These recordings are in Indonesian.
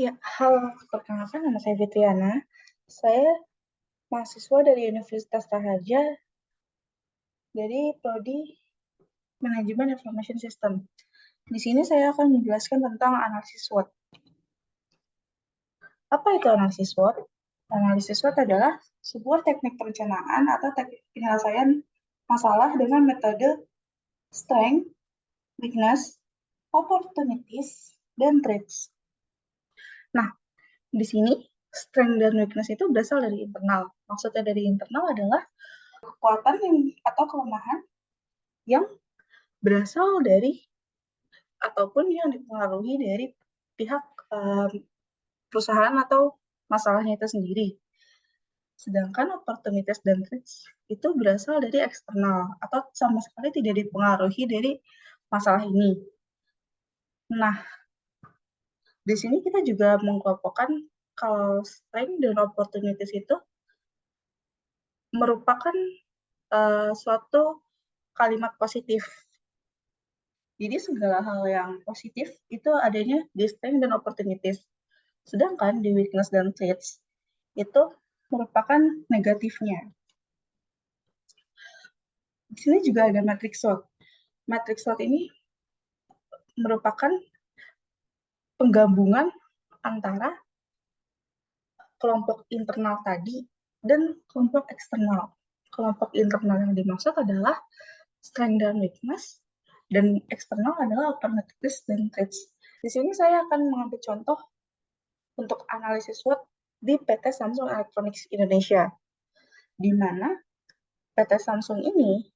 Ya, halo, perkenalkan nama saya Fitriana. Saya mahasiswa dari Universitas Raharja dari Prodi Manajemen Information System. Di sini saya akan menjelaskan tentang analisis SWOT. Apa itu analisis SWOT? Analisis SWOT adalah sebuah teknik perencanaan atau teknik penyelesaian masalah dengan metode strength, weakness, opportunities, dan threats. Nah, di sini strength dan weakness itu berasal dari internal. Maksudnya dari internal adalah kekuatan atau kelemahan yang berasal dari ataupun yang dipengaruhi dari pihak perusahaan atau masalahnya itu sendiri. Sedangkan opportunities dan threats itu berasal dari eksternal atau sama sekali tidak dipengaruhi dari masalah ini. Nah, di sini kita juga mengkelompokkan kalau strength dan opportunities itu merupakan suatu kalimat positif. Jadi segala hal yang positif itu adanya di strength dan opportunities. Sedangkan di weakness dan threats itu merupakan negatifnya. Di sini juga ada matrix SWOT. Matrix SWOT ini merupakan penggabungan antara kelompok internal tadi dan kelompok eksternal. Kelompok internal yang dimaksud adalah strength dan weakness, dan eksternal adalah opportunities dan threats. Di sini saya akan mengambil contoh untuk analisis SWOT di PT Samsung Electronics Indonesia, di mana PT Samsung ini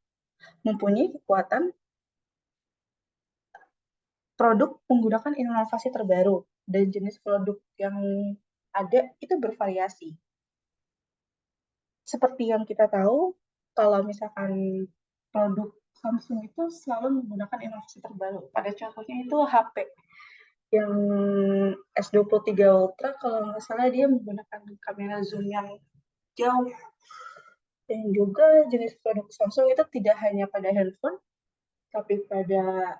mempunyai kekuatan produk menggunakan inovasi terbaru dan jenis produk yang ada itu bervariasi. Seperti yang kita tahu, kalau misalkan produk Samsung itu selalu menggunakan inovasi terbaru. Pada contohnya itu HP yang S23 Ultra, kalau nggak salah dia menggunakan kamera zoom yang jauh. Dan juga jenis produk Samsung itu tidak hanya pada handphone, tapi pada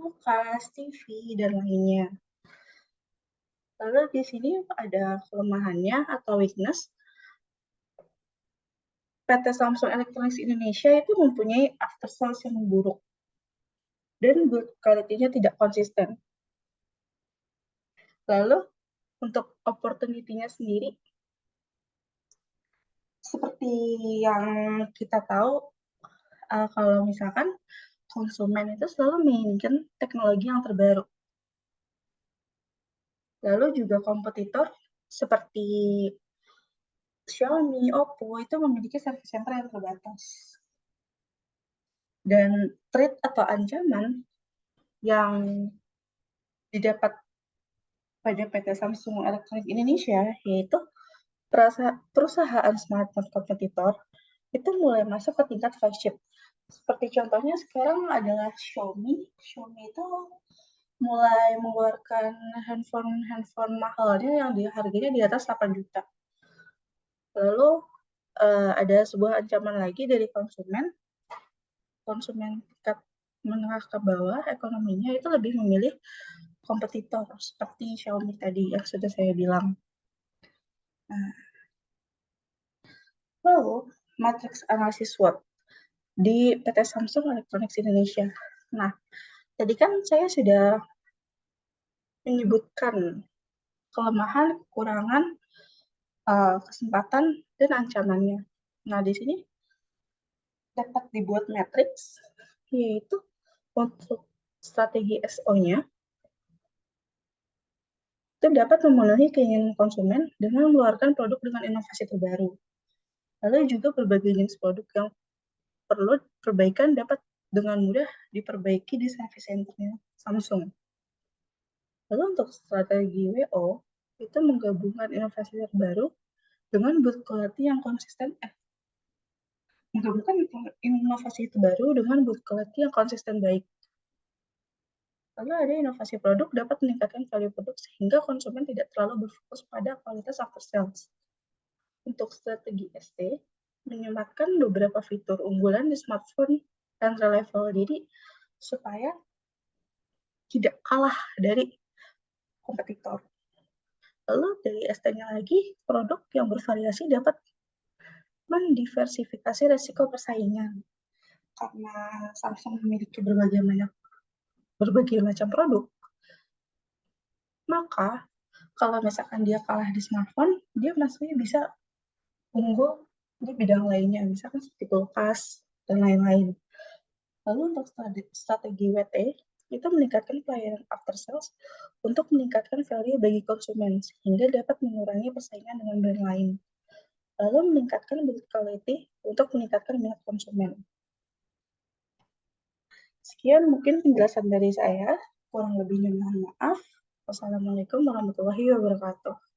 kulkas, TV, dan lainnya. Lalu di sini ada kelemahannya atau weakness. PT Samsung Electronics Indonesia itu mempunyai after sales yang buruk dan good quality-nya tidak konsisten. Lalu untuk opportunity-nya sendiri, seperti yang kita tahu, kalau misalkan konsumen itu selalu menginginkan teknologi yang terbaru. Lalu juga kompetitor seperti Xiaomi, Oppo itu memiliki service center yang terbatas. Dan threat atau ancaman yang didapat pada PT Samsung Electronics Indonesia, yaitu perusahaan smartphone kompetitor itu mulai masuk ke tingkat flagship. Seperti contohnya sekarang adalah Xiaomi. Xiaomi itu mulai mengeluarkan handphone mahalnya yang harganya di atas 8 juta. Lalu ada sebuah ancaman lagi dari konsumen tingkat menengah ke bawah ekonominya itu lebih memilih kompetitor seperti Xiaomi tadi yang sudah saya bilang. Nah, lalu matrix analisis SWOT di PT Samsung Electronics Indonesia. Nah, tadi kan saya sudah menyebutkan kelemahan, kekurangan, kesempatan, dan ancamannya. Nah, di sini dapat dibuat matrix, yaitu untuk strategi SO-nya itu dapat memenuhi keinginan konsumen dengan mengeluarkan produk dengan inovasi terbaru. Lalu juga berbagai jenis produk yang perlu perbaikan dapat dengan mudah diperbaiki di service center-nya Samsung. Lalu untuk strategi WO, itu menggabungkan inovasi terbaru dengan good quality yang konsisten, menggabungkan inovasi terbaru dengan good quality yang konsisten baik. Lalu ada inovasi produk dapat meningkatkan value produk sehingga konsumen tidak terlalu berfokus pada kualitas after sales. Untuk strategi ST, menyematkan beberapa fitur unggulan di smartphone entry level, jadi supaya tidak kalah dari kompetitor. Lalu dari ST-nya lagi, produk yang bervariasi dapat mendiversifikasi resiko persaingan. Karena Samsung memiliki berbagai macam produk, maka kalau misalkan dia kalah di smartphone, dia masih bisa unggul di bidang lainnya, misalkan seperti kulkas dan lain-lain. Lalu untuk strategi WT, itu meningkatkan pelayanan after sales untuk meningkatkan value bagi konsumen, sehingga dapat mengurangi persaingan dengan brand lain. Lalu meningkatkan build quality untuk meningkatkan minat konsumen. Sekian mungkin penjelasan dari saya. Kurang lebihnya mohon maaf. Wassalamualaikum warahmatullahi wabarakatuh.